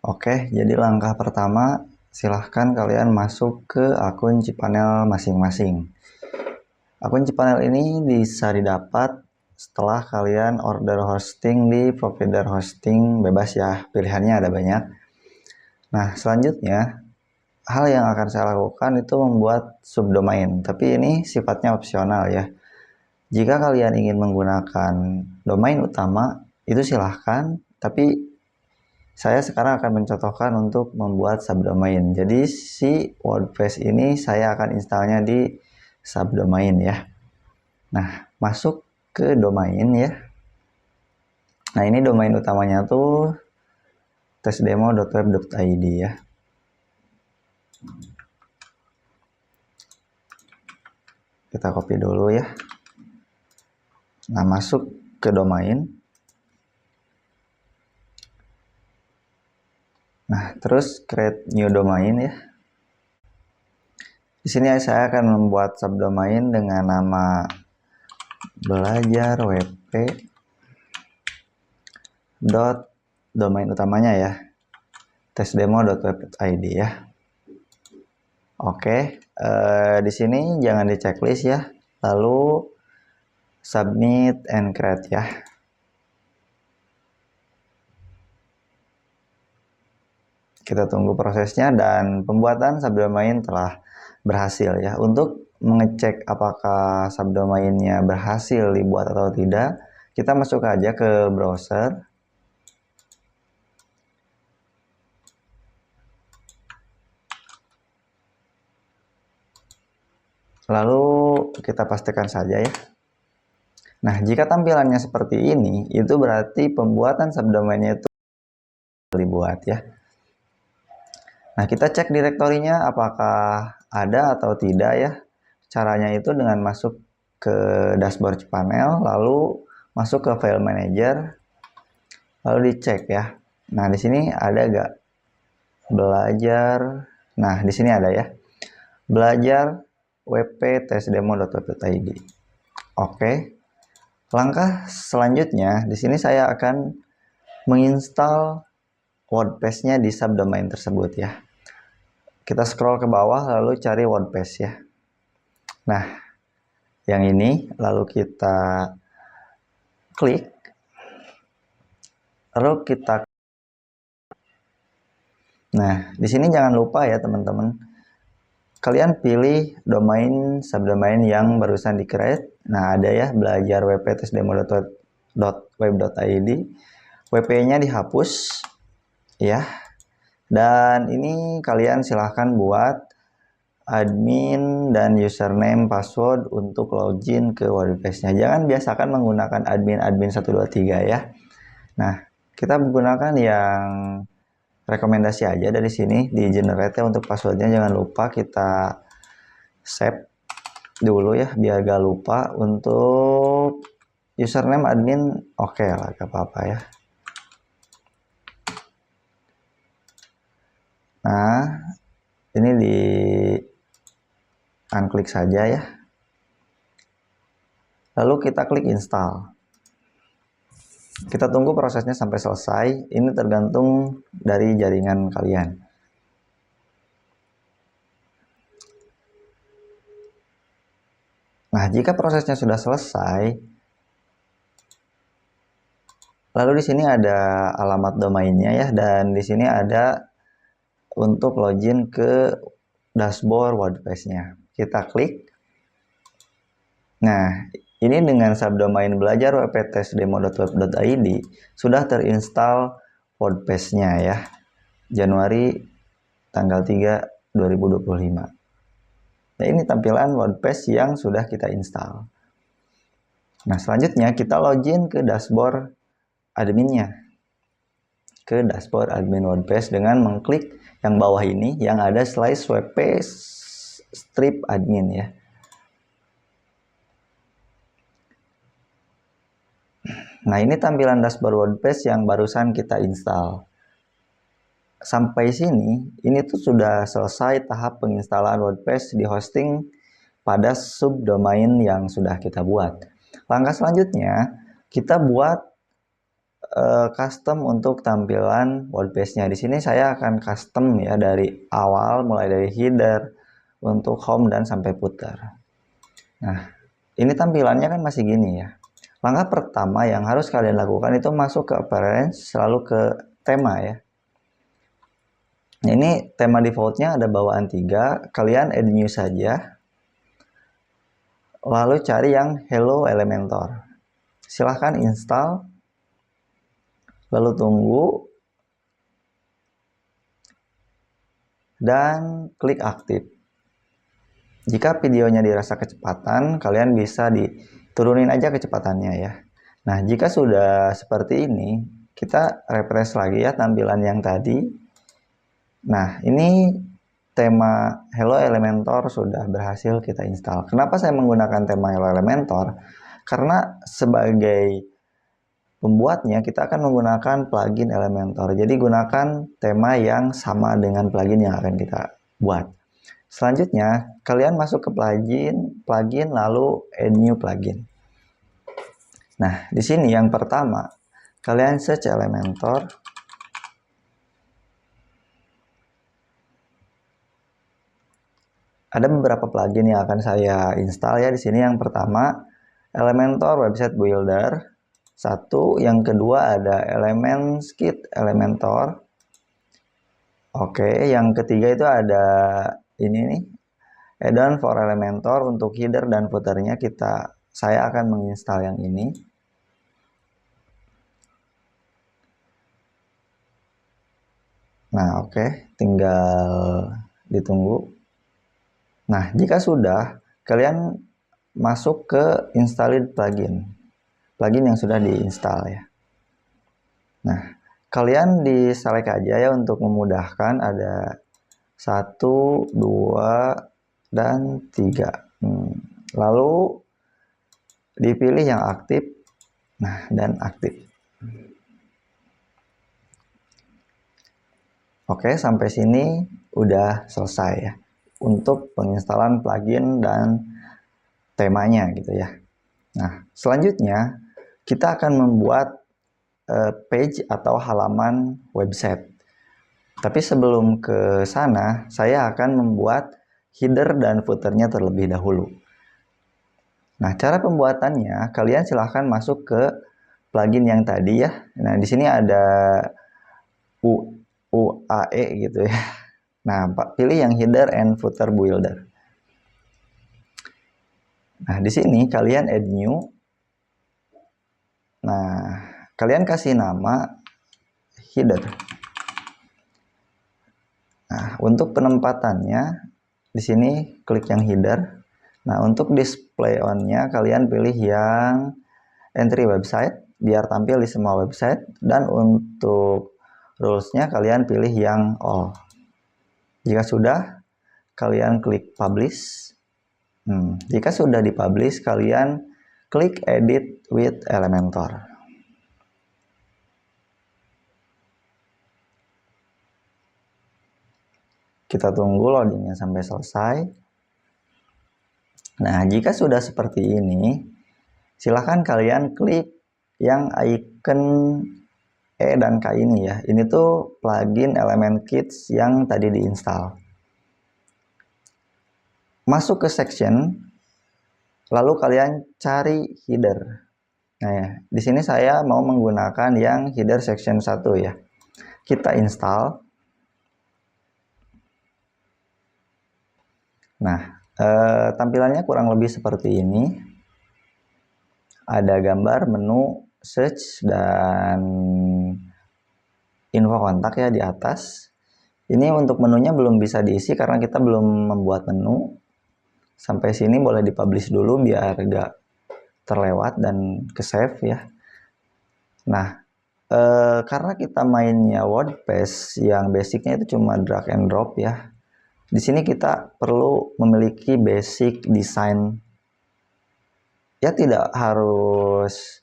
Oke, jadi langkah pertama, silahkan kalian masuk ke akun cPanel masing-masing. Akun cPanel ini bisa didapat setelah kalian order hosting di provider hosting bebas ya, pilihannya ada banyak. Nah, selanjutnya, hal yang akan saya lakukan itu membuat subdomain, tapi ini sifatnya opsional ya. Jika kalian ingin menggunakan domain utama, itu silahkan, tapi saya sekarang akan mencontohkan untuk membuat subdomain. Jadi si WordPress ini saya akan installnya di subdomain ya. Nah, masuk ke domain ya. Nah, ini domain utamanya tuh tesdemo.web.id ya. Kita copy dulu ya. Nah, masuk ke domain. Nah, terus create new domain ya. Di sini saya akan membuat subdomain dengan nama belajar wp dot domain utamanya ya, tesdemo.web.id ya. Oke, di sini jangan di checklist ya, lalu submit and create ya. Kita tunggu prosesnya dan pembuatan subdomain telah berhasil ya. Untuk mengecek apakah subdomainnya berhasil dibuat atau tidak, kita masuk aja ke browser. Lalu kita pastikan saja ya. Nah, jika tampilannya seperti ini, itu berarti pembuatan subdomainnya itu dibuat ya. Nah, kita cek direktorinya apakah ada atau tidak ya. Caranya itu dengan masuk ke dashboard panel, lalu masuk ke file manager, lalu dicek ya. Nah, di sini ada gak belajar? Nah, di sini ada ya. Belajar wp tesdemo.web.id. Oke. Langkah selanjutnya, di sini saya akan menginstal WordPress-nya di subdomain tersebut ya. Kita scroll ke bawah lalu cari WordPress ya. Nah, yang ini lalu kita klik. Lalu kita Nah, di sini jangan lupa ya teman-teman. Kalian pilih domain subdomain yang barusan di-create. Nah, ada ya belajar wp.tesdemo.web.id. WP-nya dihapus ya. Dan ini kalian silahkan buat admin dan username password untuk login ke WordPress-nya. Jangan biasakan menggunakan admin 123 ya. Nah, kita menggunakan yang rekomendasi aja dari sini di generate untuk passwordnya. Jangan lupa kita save dulu ya biar gak lupa. Untuk username admin oke lah, gak apa-apa ya. Nah, ini di unklik saja ya. Lalu kita klik install. Kita tunggu prosesnya sampai selesai. Ini tergantung dari jaringan kalian. Nah, jika prosesnya sudah selesai, lalu di sini ada alamat domainnya ya, dan di sini ada untuk login ke dashboard WordPress-nya. Kita klik. Nah, ini dengan subdomain belajar wp.tesdemo.web.id sudah terinstall WordPress-nya ya. Januari tanggal 3 2025. Nah, ini tampilan WordPress yang sudah kita install. Nah, selanjutnya kita login ke dashboard adminnya. Ke dashboard admin WordPress dengan mengklik yang bawah ini yang ada slice wp strip admin ya. Nah, ini tampilan dashboard WordPress yang barusan kita install. Sampai sini, ini tuh sudah selesai tahap penginstalan WordPress di hosting pada subdomain yang sudah kita buat. Langkah selanjutnya, kita buat custom untuk tampilan WordPress-nya. Di sini saya akan custom ya dari awal, mulai dari header untuk home dan sampai footer. Nah, ini tampilannya kan masih gini ya. Langkah pertama yang harus kalian lakukan itu masuk ke appearance, selalu ke tema ya. Nah, ini tema defaultnya ada bawaan 3, kalian add new saja. Lalu cari yang Hello Elementor. Silahkan install, lalu tunggu, dan klik aktif. Jika videonya dirasa kecepatan, kalian bisa diturunin aja kecepatannya ya. Nah, jika sudah seperti ini, kita refresh lagi ya tampilan yang tadi. Nah, ini tema Hello Elementor sudah berhasil kita install. Kenapa saya menggunakan tema Hello Elementor? Karena sebagai pembuatnya kita akan menggunakan plugin Elementor. Jadi gunakan tema yang sama dengan plugin yang akan kita buat. Selanjutnya, kalian masuk ke plugin lalu add new plugin. Nah, di sini yang pertama, kalian search Elementor. Ada beberapa plugin yang akan saya install ya di sini. Yang pertama, Elementor Website Builder. Satu, yang kedua ada Elements Kit Elementor. Oke, yang ketiga itu ada ini nih, add-on for Elementor untuk header dan footernya saya akan menginstal yang ini. Nah, oke, tinggal ditunggu. Nah, jika sudah, kalian masuk ke installed plugin yang sudah diinstal ya. Nah, kalian diselect aja ya untuk memudahkan, ada 1, 2, dan 3. Lalu dipilih yang aktif, nah, dan aktif. Oke, sampai sini udah selesai ya untuk penginstalan plugin dan temanya gitu ya. Nah, selanjutnya kita akan membuat page atau halaman website. Tapi sebelum ke sana, saya akan membuat header dan footernya terlebih dahulu. Nah, cara pembuatannya, kalian silahkan masuk ke plugin yang tadi ya. Nah, di sini ada UAE gitu ya. Nah, pilih yang header and footer builder. Nah, di sini kalian add new. Nah, kalian kasih nama header. Nah, untuk penempatannya di sini klik yang header. Nah, untuk display on-nya kalian pilih yang entry website biar tampil di semua website, dan untuk rules-nya kalian pilih yang all. Jika sudah, kalian klik publish. Jika sudah dipublish, kalian klik edit with Elementor. Kita tunggu loadingnya sampai selesai. Nah, jika sudah seperti ini, silahkan kalian klik yang icon E dan K ini ya. Ini tuh plugin Element Kits yang tadi diinstal. Masuk ke section, lalu kalian cari header. Nah, ya, di sini saya mau menggunakan yang header section 1 ya. Kita install. Nah, tampilannya kurang lebih seperti ini. Ada gambar, menu, search, dan info kontak ya di atas. Ini untuk menunya belum bisa diisi karena kita belum membuat menu. Sampai sini boleh dipublish dulu biar gak terlewat dan ke save ya. Nah, karena kita mainnya WordPress yang basicnya itu cuma drag and drop ya. Di sini kita perlu memiliki basic design. Ya tidak harus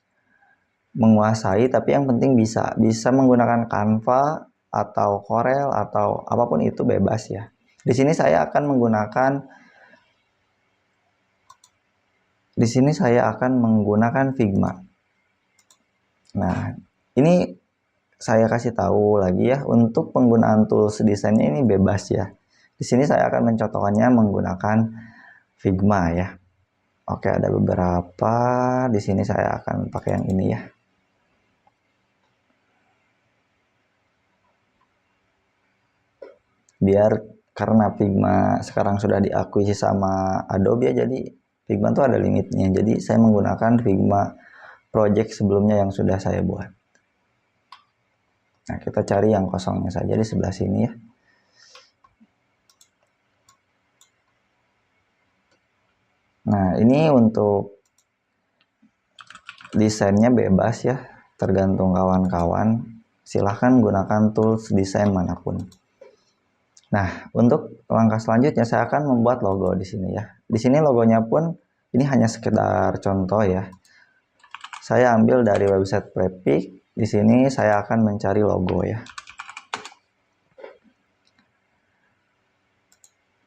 menguasai, tapi yang penting bisa menggunakan Canva atau Corel atau apapun itu bebas ya. Di sini saya akan menggunakan Figma. Nah, Ini saya kasih tahu lagi ya, untuk penggunaan tools desainnya ini bebas ya. Di sini saya akan mencontohkannya menggunakan Figma ya. Oke, ada beberapa. Di sini saya akan pakai yang ini ya. Biar karena Figma sekarang sudah diakui sama Adobe ya, jadi Figma tuh ada limitnya. Jadi saya menggunakan Figma project sebelumnya yang sudah saya buat. Nah, kita cari yang kosongnya saja di sebelah sini ya. Nah, ini untuk desainnya bebas ya, tergantung kawan-kawan. Silahkan gunakan tools desain manapun. Nah, untuk langkah selanjutnya saya akan membuat logo di sini ya. Di sini logonya pun ini hanya sekedar contoh ya. Saya ambil dari website Prepik. Di sini saya akan mencari logo ya.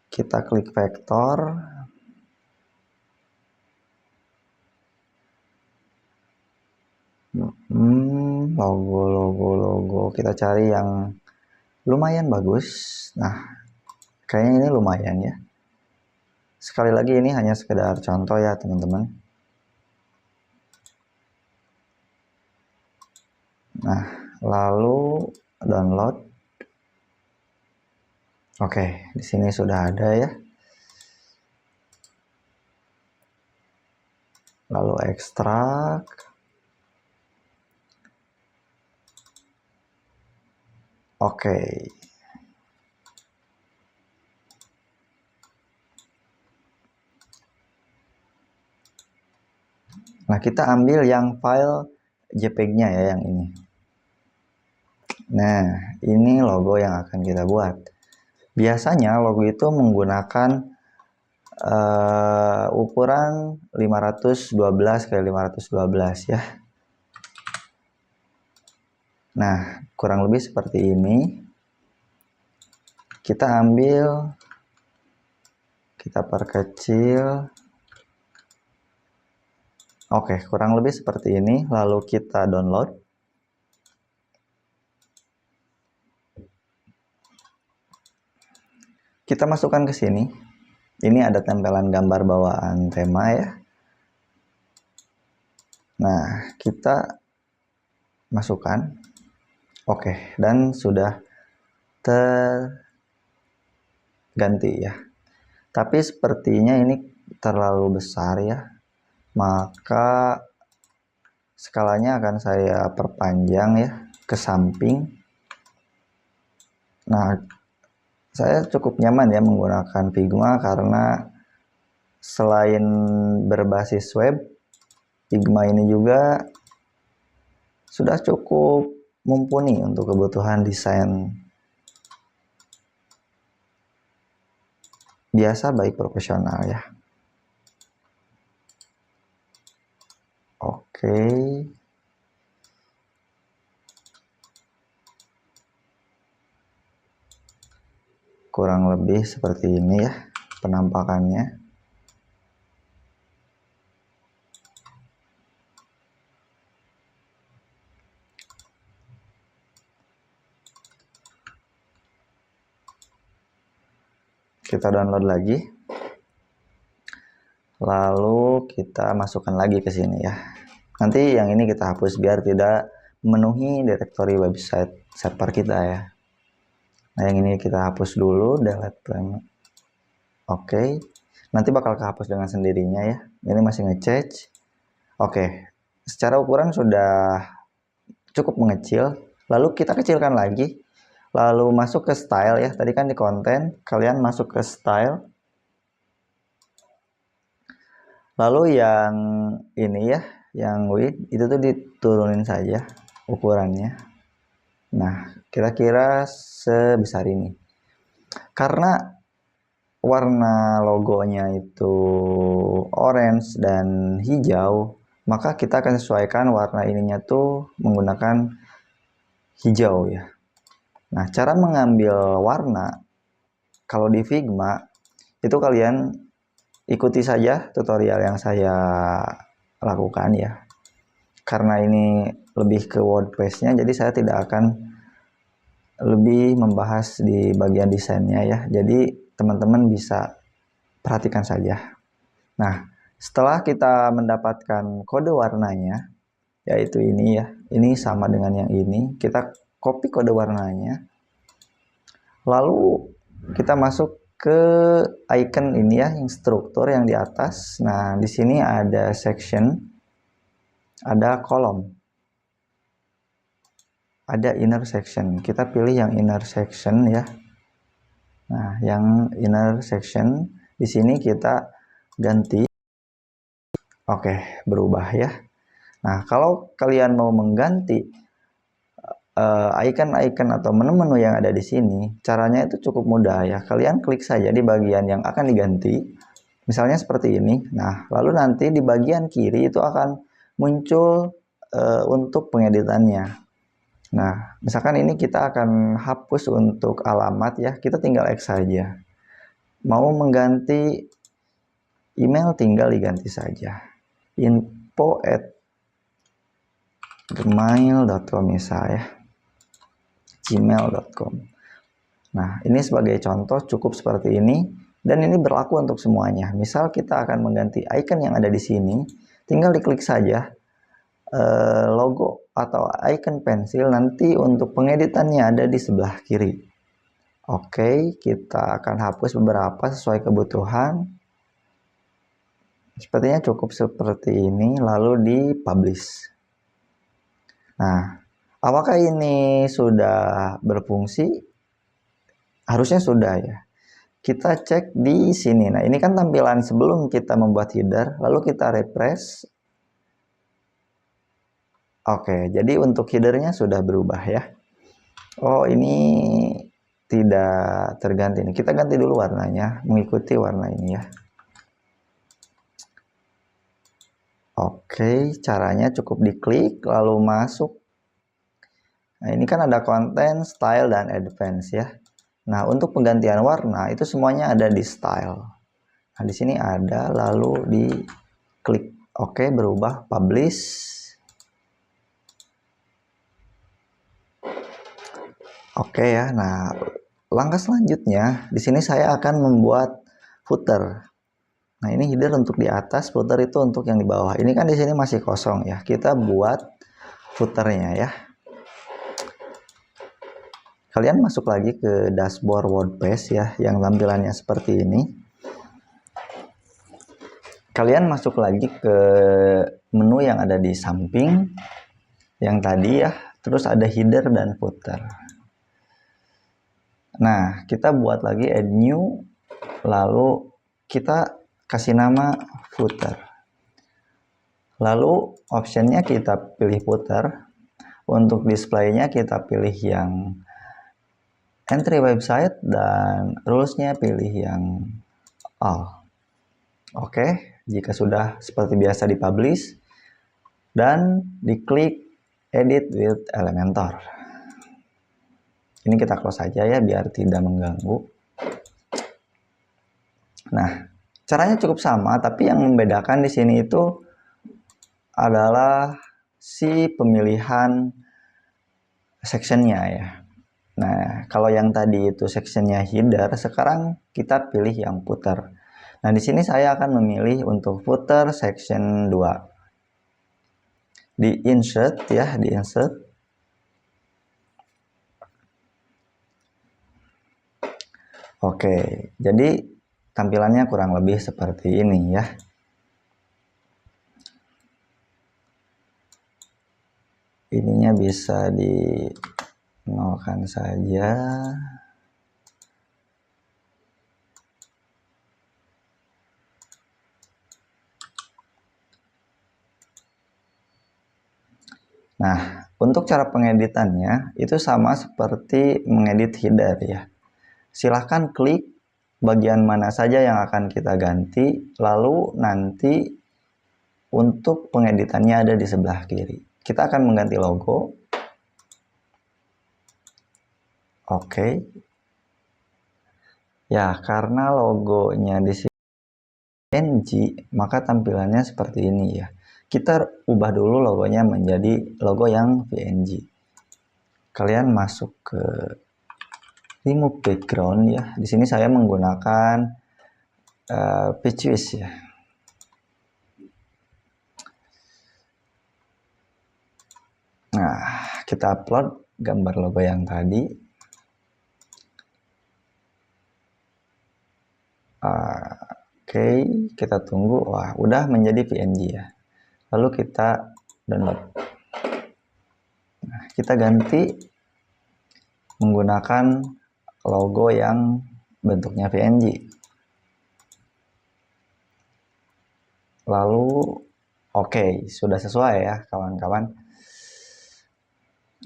Kita klik vektor. Logo. Kita cari yang lumayan bagus. Nah, kayaknya ini lumayan ya. Sekali lagi ini hanya sekedar contoh ya teman-teman. Nah, lalu download. Oke, di sini sudah ada ya. Lalu ekstrak. Oke. Nah, kita ambil yang file JPEG-nya ya, yang ini. Nah, ini logo yang akan kita buat. Biasanya logo itu menggunakan ukuran 512 x 512 ya. Nah, kurang lebih seperti ini. Kita ambil, kita perkecil. Oke, kurang lebih seperti ini. Lalu kita download. Kita masukkan ke sini. Ini ada tempelan gambar bawaan tema ya. Nah, kita masukkan. Oke, dan sudah terganti ya. Tapi sepertinya ini terlalu besar ya. Maka skalanya akan saya perpanjang ya ke samping. Nah, saya cukup nyaman ya menggunakan Figma karena selain berbasis web, Figma ini juga sudah cukup mumpuni untuk kebutuhan desain biasa baik profesional ya. Oke. Kurang lebih seperti ini ya penampakannya. Kita download lagi. Lalu kita masukkan lagi ke sini ya. Nanti yang ini kita hapus biar tidak memenuhi direktori website server kita ya. Nah, yang ini kita hapus dulu, delete frame. Oke. Nanti bakal kehapus dengan sendirinya ya. Ini masih nge-change. Oke. Secara ukuran sudah cukup mengecil. Lalu kita kecilkan lagi. Lalu masuk ke style ya. Tadi kan di konten, kalian masuk ke style. Lalu yang ini ya, yang width itu tuh diturunin saja ukurannya. Nah, kira-kira sebesar ini. Karena warna logonya itu orange dan hijau, maka kita akan sesuaikan warna ininya tuh menggunakan hijau ya. Nah, cara mengambil warna kalau di Figma itu kalian ikuti saja tutorial yang saya lakukan ya. Karena ini lebih ke WordPress-nya, jadi saya tidak akan lebih membahas di bagian desainnya ya. Jadi teman-teman bisa perhatikan saja. Nah, setelah kita mendapatkan kode warnanya, yaitu ini ya, ini sama dengan yang ini, kita copy kode warnanya, lalu kita masuk ke icon ini ya, yang struktur yang di atas. Nah, di sini ada section, ada kolom, ada inner section. Kita pilih yang inner section ya. Nah, yang inner section di sini kita ganti. Oke, berubah ya. Nah, kalau kalian mau mengganti icon-icon atau menu-menu yang ada di sini, caranya itu cukup mudah ya. Kalian klik saja di bagian yang akan diganti, misalnya seperti ini. Nah, lalu nanti di bagian kiri itu akan muncul untuk pengeditannya. Nah, misalkan ini kita akan hapus untuk alamat ya, kita tinggal X saja. Mau mengganti email tinggal diganti saja. info@gmail.com misalnya, gmail.com. Nah, ini sebagai contoh cukup seperti ini, dan ini berlaku untuk semuanya. Misal kita akan mengganti icon yang ada di sini, tinggal diklik saja logo atau icon pensil, nanti untuk pengeditannya ada di sebelah kiri. Oke, kita akan hapus beberapa sesuai kebutuhan. Sepertinya cukup seperti ini, lalu di publish. Nah, apakah ini sudah berfungsi? Harusnya sudah ya. Kita cek di sini. Nah, ini kan tampilan sebelum kita membuat header, lalu kita refresh. Oke, jadi untuk headernya sudah berubah ya. Oh, ini tidak terganti nih. Kita ganti dulu warnanya, mengikuti warna ini ya. Oke, caranya cukup diklik lalu masuk. Nah, ini kan ada konten, style, dan advance ya. Nah, untuk penggantian warna itu semuanya ada di style. Nah, di sini ada, lalu diklik. Oke, berubah, publish. Oke ya. Nah, langkah selanjutnya di sini saya akan membuat footer. Nah, ini header untuk di atas, footer itu untuk yang di bawah. Ini kan di sini masih kosong ya. Kita buat footernya ya. Kalian masuk lagi ke dashboard WordPress ya, yang tampilannya seperti ini. Kalian masuk lagi ke menu yang ada di samping yang tadi ya, terus ada header dan footer. Nah, kita buat lagi add new, lalu kita kasih nama footer. Lalu optionnya kita pilih footer. Untuk displaynya kita pilih yang entry website, dan rulesnya pilih yang all. Oke, jika sudah seperti biasa dipublish dan diklik edit with Elementor. Ini kita close saja ya biar tidak mengganggu. Nah, caranya cukup sama, tapi yang membedakan di sini itu adalah si pemilihan sectionnya ya. Nah, kalau yang tadi itu sectionnya header, sekarang kita pilih yang footer. Nah, di sini saya akan memilih untuk footer section 2. Di insert ya, di insert. Oke, jadi tampilannya kurang lebih seperti ini ya. Ininya bisa di nolkan saja. Nah, untuk cara pengeditannya itu sama seperti mengedit header ya. Silahkan klik bagian mana saja yang akan kita ganti, lalu nanti untuk pengeditannya ada di sebelah kiri. Kita akan mengganti logo. Oke. Ya, karena logonya di sini PNG, maka tampilannya seperti ini ya. kita ubah dulu logonya menjadi logo yang PNG. Kalian masuk ke remove background ya. Di sini saya menggunakan Pitchwiz ya. Nah, kita upload gambar logo yang tadi. Oke, kita tunggu. Wah, udah menjadi PNG ya. Lalu kita download. Nah, kita ganti menggunakan logo yang bentuknya PNG. Lalu oke, sudah sesuai ya kawan-kawan.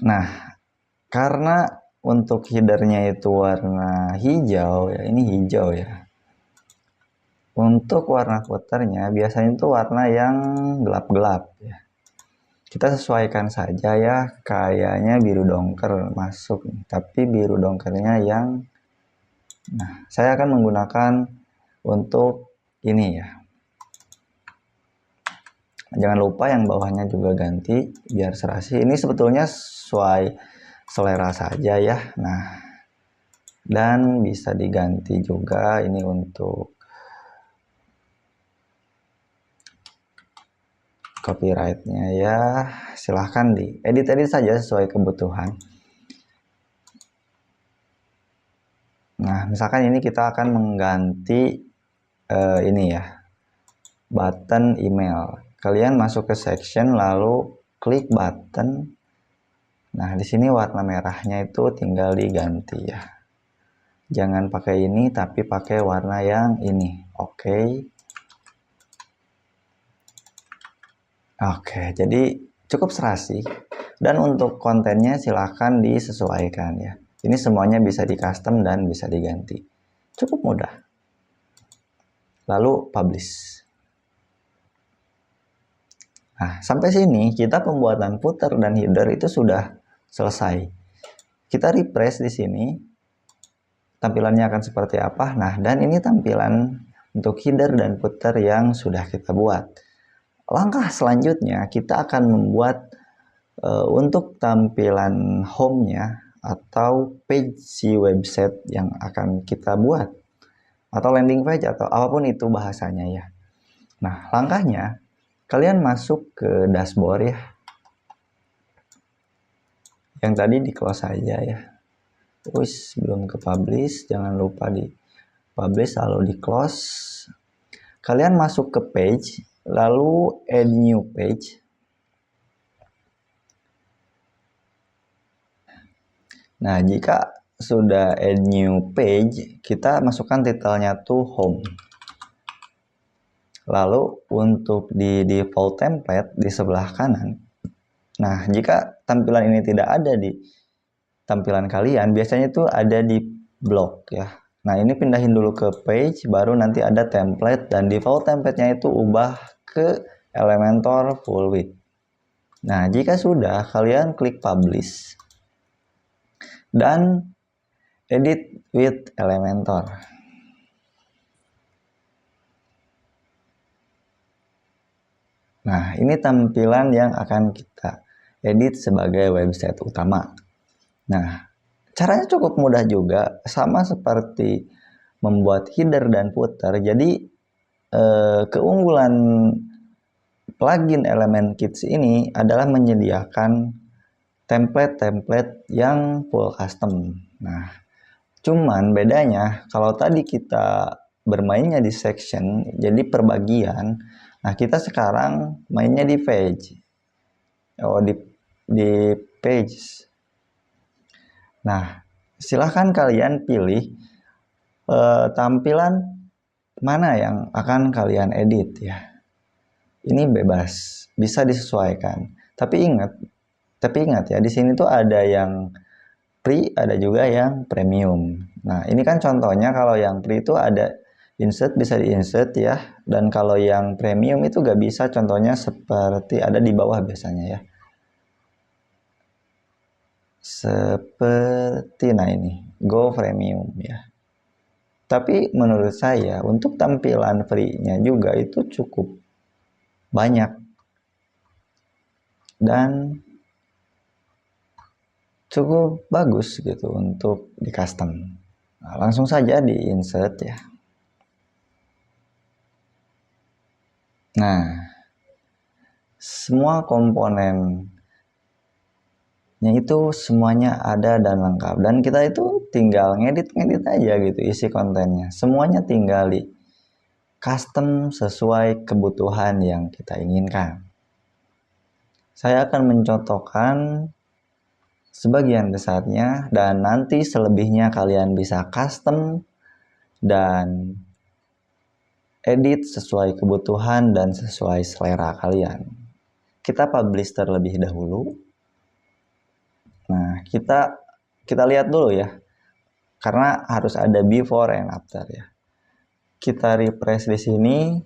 Nah, karena untuk headernya itu warna hijau ya, ini hijau ya. Untuk warna footernya biasanya itu warna yang gelap-gelap ya. Kita sesuaikan saja ya, kayaknya biru dongker masuk, tapi biru dongkernya yang, nah saya akan menggunakan untuk ini ya. Jangan lupa yang bawahnya juga ganti biar serasi. Ini sebetulnya sesuai selera saja ya. Nah, dan bisa diganti juga ini untuk copyrightnya ya. Silahkan diedit saja sesuai kebutuhan. Nah, misalkan ini kita akan mengganti ini ya, button email. Kalian masuk ke section lalu klik button. Nah, di sini warna merahnya itu tinggal diganti ya. Jangan pakai ini tapi pakai warna yang ini. Oke. Oke, jadi cukup serasi. Dan untuk kontennya silahkan disesuaikan ya. Ini semuanya bisa di custom dan bisa diganti. Cukup mudah. Lalu publish. Nah, sampai sini kita pembuatan footer dan header itu sudah selesai. Kita refresh di sini. Tampilannya akan seperti apa? Nah, dan ini tampilan untuk header dan footer yang sudah kita buat. Langkah selanjutnya kita akan membuat untuk tampilan home-nya atau page si website yang akan kita buat, atau landing page atau apapun itu bahasanya ya. Nah, langkahnya kalian masuk ke dashboard ya. Yang tadi di close saja ya. Terus belum ke publish, jangan lupa di publish lalu di close. Kalian masuk ke page, lalu add new page. Nah, jika sudah add new page, kita masukkan titelnya tuh home. Lalu untuk di default template di sebelah kanan. Nah, jika tampilan ini tidak ada di tampilan kalian, biasanya itu ada di blog ya. Nah, ini pindahin dulu ke page, baru nanti ada template dan default template-nya itu ubah ke Elementor full width. Nah, jika sudah, kalian klik publish dan edit with Elementor. Nah, ini tampilan yang akan kita edit sebagai website utama. Nah, caranya cukup mudah juga, sama seperti membuat header dan footer. Jadi, keunggulan plugin Element Kits ini adalah menyediakan template-template yang full custom. Nah, cuman bedanya kalau tadi kita bermainnya di section, jadi perbagian. Nah, kita sekarang mainnya di page. Oh, di page. Nah, silahkan kalian pilih tampilan mana yang akan kalian edit ya. Ini bebas, bisa disesuaikan. Tapi ingat ya, di sini tuh ada yang free, ada juga yang premium. Nah, ini kan contohnya kalau yang free itu ada insert, bisa di-insert ya. Dan kalau yang premium itu gak bisa, contohnya seperti ada di bawah biasanya ya. Seperti, nah ini, Go Premium ya. Tapi menurut saya, untuk tampilan free-nya juga itu cukup banyak. dan cukup bagus gitu untuk di custom. Nah, langsung saja di insert ya. Nah, semua komponennya itu semuanya ada dan lengkap, dan kita itu tinggal ngedit aja gitu isi kontennya. Semuanya tinggal di custom sesuai kebutuhan yang kita inginkan. Saya akan mencontohkan sebagian besarnya, dan nanti selebihnya kalian bisa custom dan edit sesuai kebutuhan dan sesuai selera kalian. Kita publish terlebih dahulu. Nah, kita lihat dulu ya, karena harus ada before and after ya. Kita refresh di sini.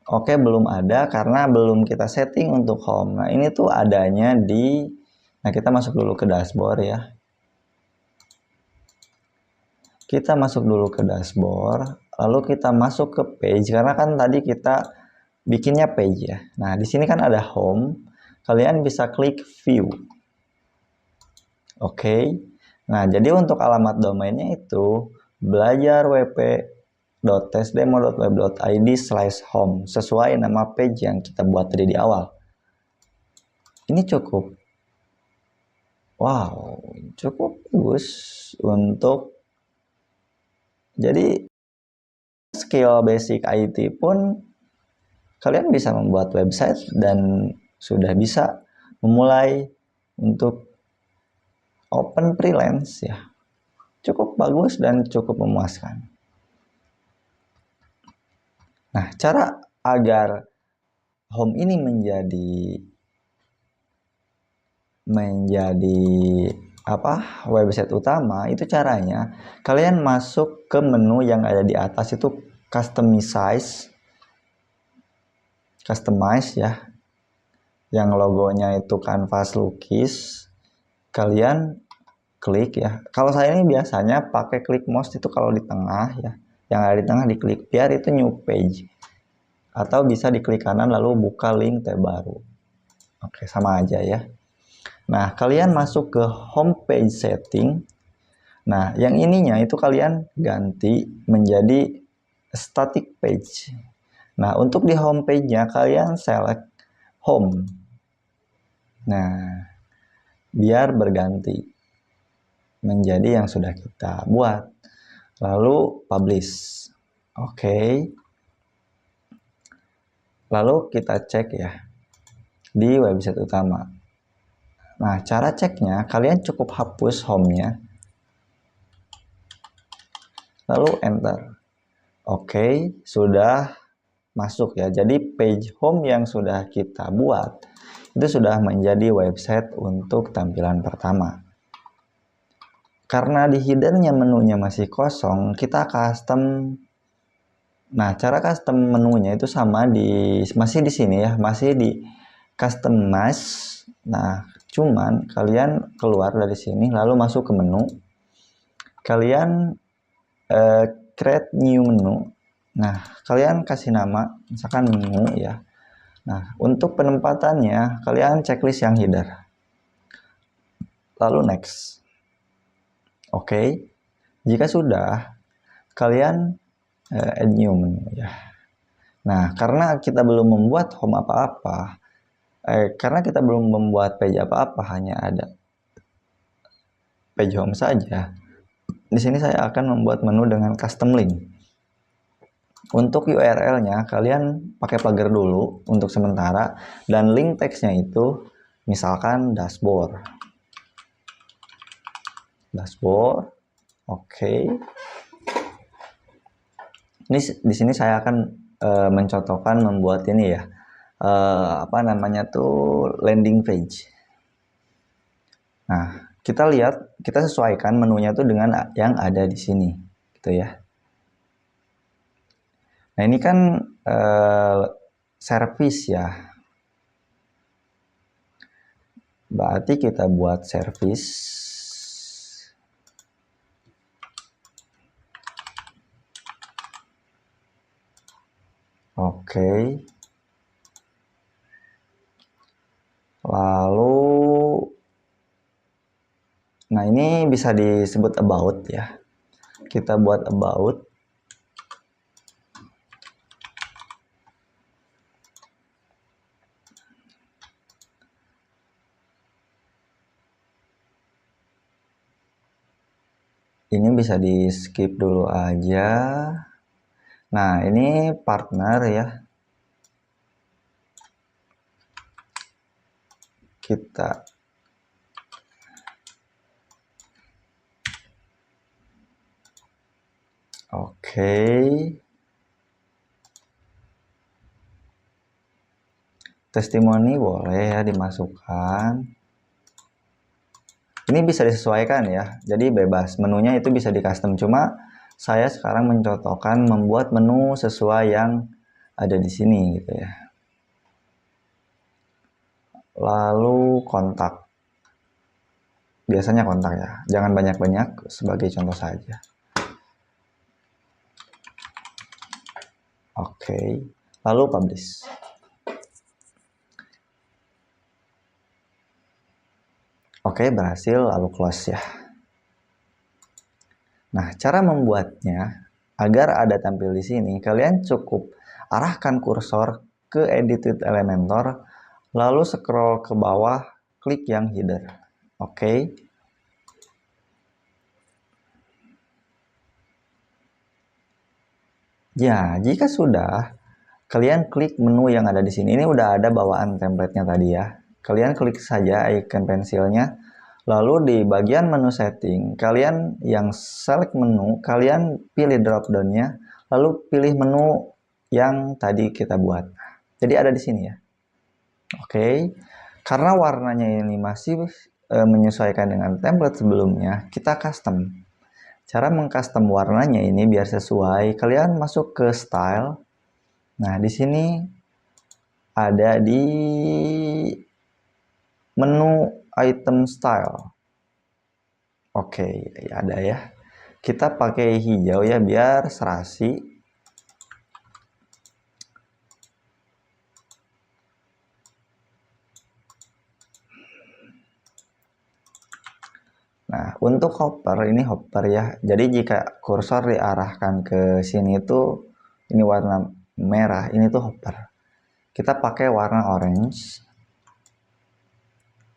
Oke, belum ada karena belum kita setting untuk home. Nah, ini tuh adanya di, nah kita masuk dulu ke dashboard ya. Kita masuk dulu ke dashboard, lalu kita masuk ke page, karena kan tadi kita bikinnya page ya. Nah, di sini kan ada home, kalian bisa klik view. Oke. Nah, jadi untuk alamat domainnya itu belajarwp.testdemo.web.id/home sesuai nama page yang kita buat tadi di awal. Ini cukup, wow, cukup bagus untuk, jadi skill basic IT pun kalian bisa membuat website dan sudah bisa memulai untuk open freelance ya. Cukup bagus dan cukup memuaskan. Nah, cara agar home ini menjadi website utama, itu caranya kalian masuk ke menu yang ada di atas itu customize ya, yang logonya itu kanvas lukis. Kalian klik ya. Kalau saya ini biasanya pakai klik mouse itu kalau di tengah ya, yang ada di tengah diklik biar itu new page, atau bisa diklik kanan lalu buka link tab baru. Oke, sama aja ya. Nah, kalian masuk ke homepage setting. Nah, yang ininya itu kalian ganti menjadi static page. Nah, untuk di homepage-nya kalian select home. Nah, biar berganti menjadi yang sudah kita buat. Lalu publish. Oke. Lalu kita cek ya di website utama. Nah, cara ceknya kalian cukup hapus home-nya. Lalu enter. Oke, sudah masuk ya. Jadi page home yang sudah kita buat itu sudah menjadi website untuk tampilan pertama. Karena di hiddennya menunya masih kosong, kita custom. Nah, cara custom menunya itu sama masih di sini ya, masih di customize. Nah, cuman kalian keluar dari sini lalu masuk ke menu. Kalian create new menu. Nah, kalian kasih nama misalkan menu ya. Nah, untuk penempatannya kalian checklist yang header. Lalu next. Oke. Jika sudah, kalian add new menu ya. Nah, karena kita belum membuat home apa-apa, karena kita belum membuat page apa-apa, hanya ada page home saja. Di sini saya akan membuat menu dengan custom link. Untuk URL-nya kalian pakai pagar dulu untuk sementara, dan link teksnya itu misalkan dashboard. Oke. Ini di sini saya akan mencontohkan membuat ini ya. Landing page. Nah, kita lihat, kita sesuaikan menunya itu dengan yang ada di sini, gitu ya. Nah, ini kan service ya. Berarti kita buat service. Oke. ini bisa disebut about ya. Kita buat about. Ini bisa di skip dulu aja. Nah, ini partner ya. Kita oke. Testimoni boleh ya dimasukkan. Ini bisa disesuaikan ya, jadi bebas. Menunya itu bisa di custom. Cuma saya sekarang mencontohkan membuat menu sesuai yang ada di sini gitu ya. Lalu kontak. Biasanya kontak ya. Jangan banyak-banyak, sebagai contoh saja. Oke. Lalu publish. Oke, berhasil, lalu close ya. Nah, cara membuatnya agar ada tampil di sini, kalian cukup arahkan kursor ke Edit with Elementor, lalu scroll ke bawah, klik yang header. Oke. Ya, jika sudah, kalian klik menu yang ada di sini. Ini udah ada bawaan template-nya tadi ya. Kalian klik saja icon pensilnya. Lalu di bagian menu setting, kalian yang select menu, kalian pilih drop down-nya, lalu pilih menu yang tadi kita buat. Jadi ada di sini ya. Oke. Karena warnanya ini masih menyesuaikan dengan template sebelumnya, kita custom. Cara mengcustom warnanya ini biar sesuai, kalian masuk ke style. Nah, di sini ada di menu item style. Oke, ada ya. Kita pakai hijau ya biar serasi. Nah, untuk hopper ini hopper ya. Jadi jika kursor diarahkan ke sini itu ini warna merah, ini tuh hopper. Kita pakai warna orange.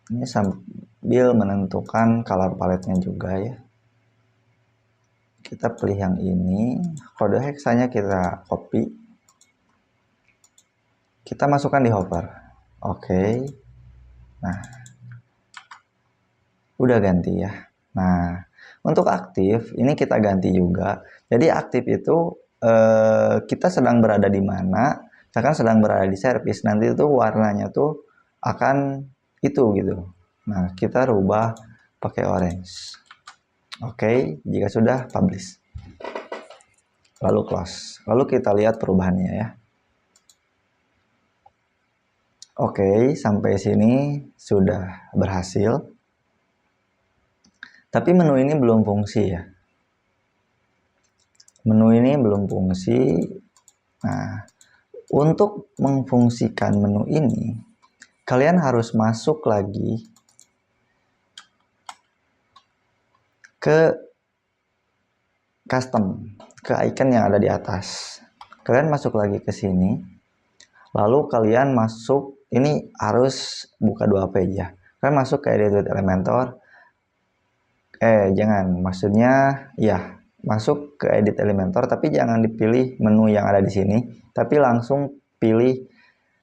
Ini sambil menentukan color palette-nya juga ya. Kita pilih yang ini, kode hexanya kita copy. Kita masukkan di hopper. Oke. Nah, udah ganti ya. Nah, untuk aktif ini kita ganti juga. Jadi aktif itu kita sedang berada di mana, misalkan sedang berada di service, nanti itu warnanya tuh akan itu gitu. Nah, kita rubah pakai orange. Oke, jika sudah publish. Lalu close. Lalu kita lihat perubahannya ya. Oke, sampai sini sudah berhasil. Tapi menu ini belum fungsi ya. Menu ini belum fungsi. Nah, untuk memfungsikan menu ini, kalian harus masuk lagi ke custom, ke icon yang ada di atas. Kalian masuk lagi ke sini, lalu kalian masuk, ini harus buka dua page ya. Kalian masuk ke Edit with Elementor. Jangan, maksudnya ya, masuk ke Edit Elementor, tapi jangan dipilih menu yang ada di sini, tapi langsung pilih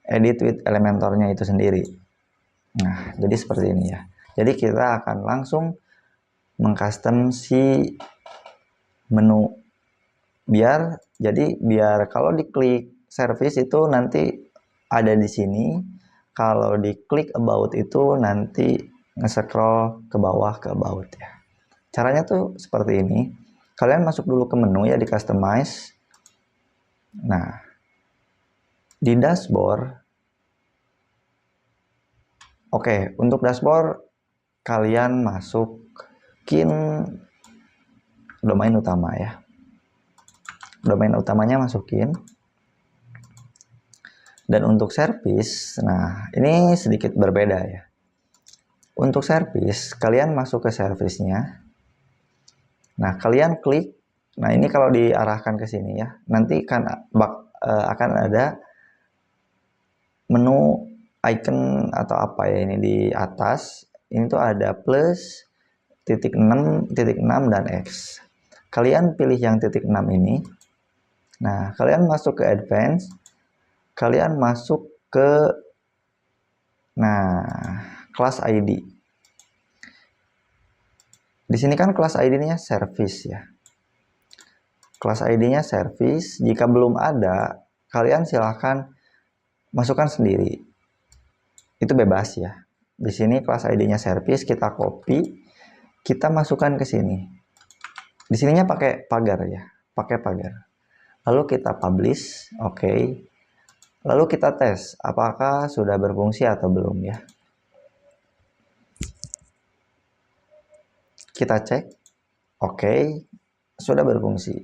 Edit with Elementornya itu sendiri. Nah, jadi seperti ini ya. Jadi kita akan langsung mengcustom si menu biar kalau diklik service itu nanti ada di sini, kalau diklik about itu nanti nge-scroll ke bawah ke about ya. Caranya tuh seperti ini. Kalian masuk dulu ke menu ya di customize. Nah, di dashboard. Oke, untuk dashboard kalian masukin domain utama ya. Domain utamanya masukin. Dan untuk service, nah ini sedikit berbeda ya. Untuk service, kalian masuk ke service-nya. Nah, kalian klik. Nah, ini kalau diarahkan ke sini ya, nanti kan akan ada menu icon atau apa ya ini di atas. Ini tuh ada plus, titik 6, titik 6 dan X. Kalian pilih yang titik 6 ini. Nah, kalian masuk ke advance. Kalian masuk ke kelas ID. Di sini kan kelas ID-nya service ya. Kelas ID-nya service. Jika belum ada, kalian silahkan masukkan sendiri. Itu bebas ya. Di sini kelas ID-nya service, kita copy, kita masukkan ke sini. Di sininya pakai pagar ya, pakai pagar. Lalu kita publish, oke. Lalu kita tes apakah sudah berfungsi atau belum ya. Kita cek, oke, sudah berfungsi.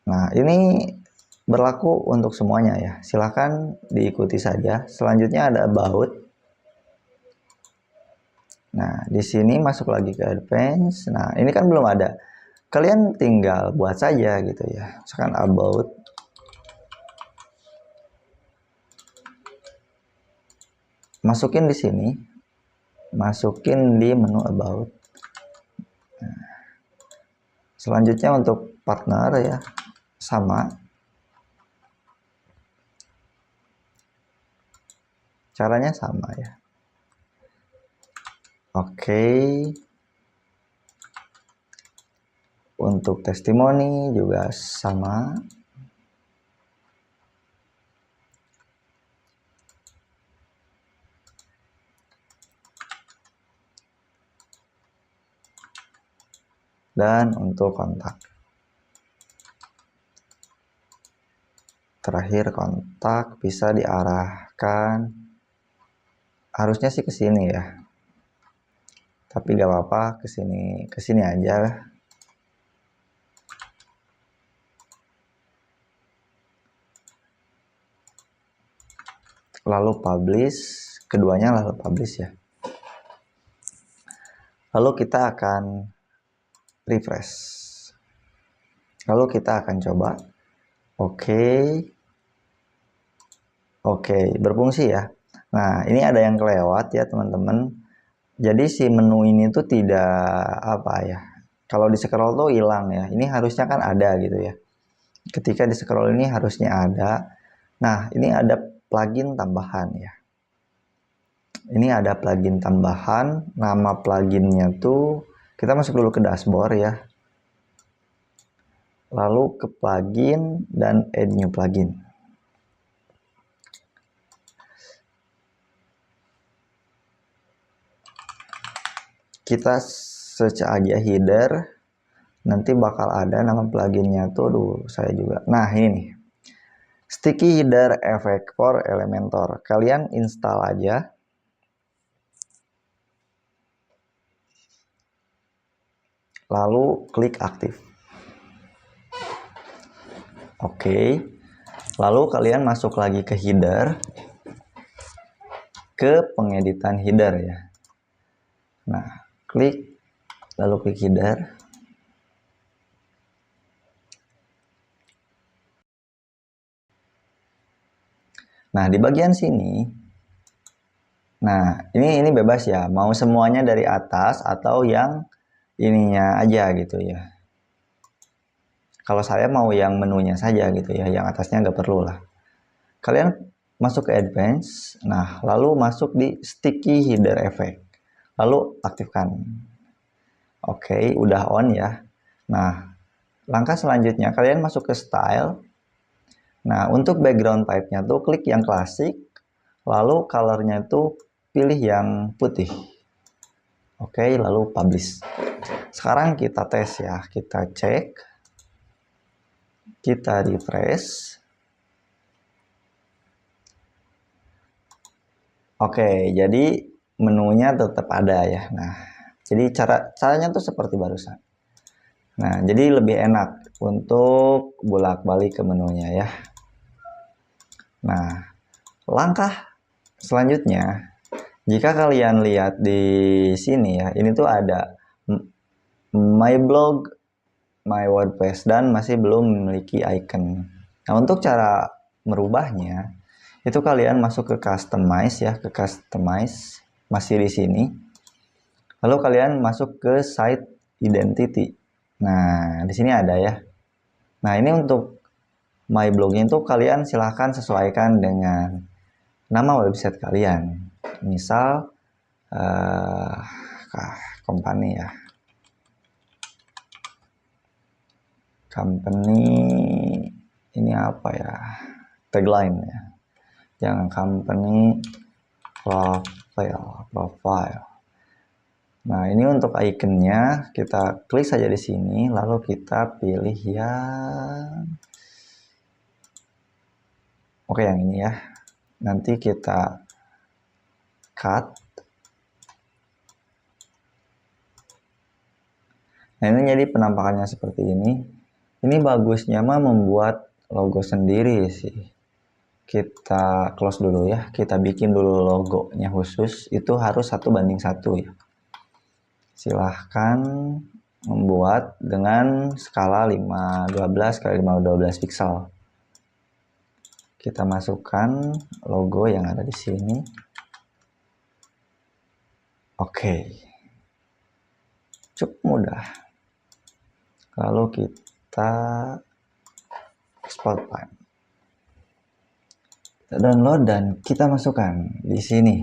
Nah, ini berlaku untuk semuanya ya. Silahkan diikuti saja. Selanjutnya ada about. Nah, di sini masuk lagi ke advance. Nah, ini kan belum ada. Kalian tinggal buat saja gitu ya. Misalkan about. Masukin di sini. Masukin di menu about. Nah, selanjutnya untuk partner ya. Sama. Caranya sama ya. Oke. Untuk testimoni juga sama. Dan untuk kontak. Terakhir kontak bisa diarahkan. Harusnya sih ke sini ya. Tapi gak apa-apa, ke sini aja. Lalu publish, keduanya lalu publish ya. Lalu kita akan refresh. Lalu kita akan coba. Oke, berfungsi ya. Nah, ini ada yang kelewat ya teman-teman. Jadi si menu ini tuh tidak apa ya. Kalau di scroll tuh hilang ya. Ini harusnya kan ada gitu ya. Ketika di scroll ini harusnya ada. Nah, ini ada plugin tambahan ya. Ini ada plugin tambahan. Nama pluginnya tuh kita masuk dulu ke dashboard ya. Lalu ke plugin dan add new plugin. Kita search aja header, nanti bakal ada nama pluginnya tuh. Saya juga. Nah, ini nih. Sticky Header Effect for Elementor. Kalian install aja. Lalu klik aktif. Oke. Lalu kalian masuk lagi ke header. Ke pengeditan header ya. Nah, klik. Lalu klik header. Nah, di bagian sini, nah ini bebas ya, mau semuanya dari atas atau yang ininya aja gitu ya. Kalau saya mau yang menunya saja gitu ya, yang atasnya nggak perlu lah. Kalian masuk ke advance, nah lalu masuk di sticky header effect, lalu aktifkan. Oke, udah on ya. Nah, langkah selanjutnya kalian masuk ke style. Nah, untuk background type-nya tuh klik yang klasik, lalu color-nya itu pilih yang putih. Oke, lalu publish. Sekarang kita tes ya, kita cek, kita refresh. Oke, jadi menunya tetap ada ya. Nah, jadi caranya tuh seperti barusan. Nah, jadi lebih enak untuk bolak-balik ke menunya ya. Nah, langkah selanjutnya Jika kalian lihat di sini ya, ini tuh ada my blog, my WordPress, dan masih belum memiliki icon. Nah, untuk cara merubahnya, itu kalian masuk ke customize ya, ke customize, masih di sini. Lalu kalian masuk ke site identity. Nah, di sini ada ya. Nah, ini untuk my blognya itu kalian silahkan sesuaikan dengan nama website kalian. Misal company ya, company ini apa ya, tagline ya, jangan company profile. Nah, ini untuk ikonnya kita klik saja di sini, lalu kita pilih yang yang ini ya. Nanti kita cut. Nah, ini jadi penampakannya seperti ini. Ini bagusnya mah membuat logo sendiri sih. Kita close dulu ya. Kita bikin dulu logonya khusus. Itu harus 1:1 ya. Silahkan membuat dengan skala 512 x 512 pixel. Kita masukkan logo yang ada di sini. Oke. Cukup mudah. Lalu kita export file. Kita download dan kita masukkan di sini.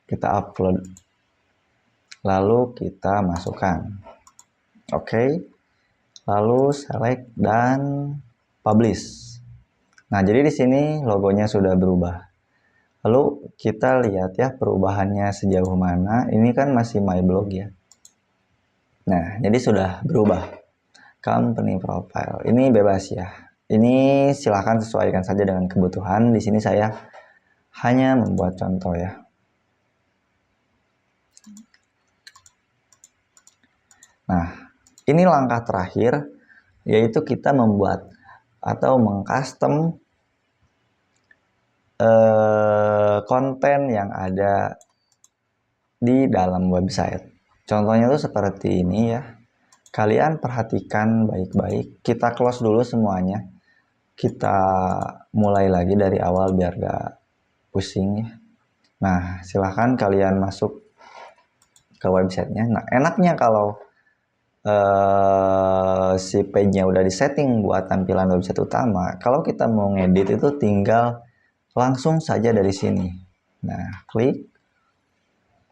Kita upload. Lalu kita masukkan. Oke. Lalu select dan publish. Nah, jadi di sini logonya sudah berubah. Lalu kita lihat ya perubahannya sejauh mana. Ini kan masih my blog ya. Nah, jadi sudah berubah. Company profile. Ini bebas ya. Ini silahkan sesuaikan saja dengan kebutuhan. Di sini saya hanya membuat contoh ya. Nah, ini langkah terakhir, yaitu kita membuat atau mengcustom konten yang ada di dalam website. Contohnya tuh seperti ini ya. Kalian perhatikan baik-baik. Kita close dulu semuanya. Kita mulai lagi dari awal biar gak pusing ya. Nah, silahkan kalian masuk ke websitenya. Nah, enaknya kalau si page-nya udah disetting buat tampilan website utama, kalau kita mau ngedit itu tinggal langsung saja dari sini. Nah, klik.